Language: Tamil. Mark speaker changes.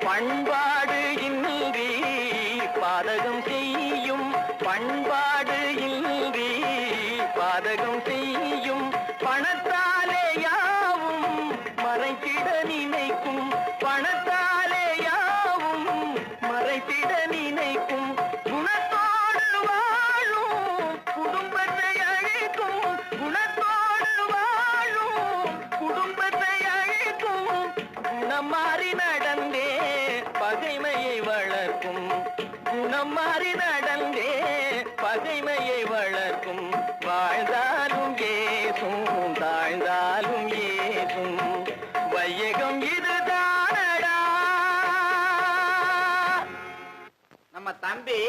Speaker 1: பண்பாடு இன்றி பாதகம் செய்யும், பண்பாடு இன்றி பாதகம் செய்யும், பணத்தாலே யாவும் மறைத்திட நினைக்கும், பணத்தாலே யாவும் மறைத்திட நினைக்கும், குணத்தோடு வாழும் குடும்பத்தை அழிக்கும், குணத்தோடு வாழும் குடும்பத்தை அழிக்கும், குணம் மாறி நடந்தே பகைமையை வளர்க்கும், குணம் மாறி நடந்தே பகைமையை வளர்க்கும், வாழ்ந்தாலும் ஏசும் தாழ்ந்தாலும் ஏசும் வையகம் இதுதானடா.
Speaker 2: நம்ம தம்பி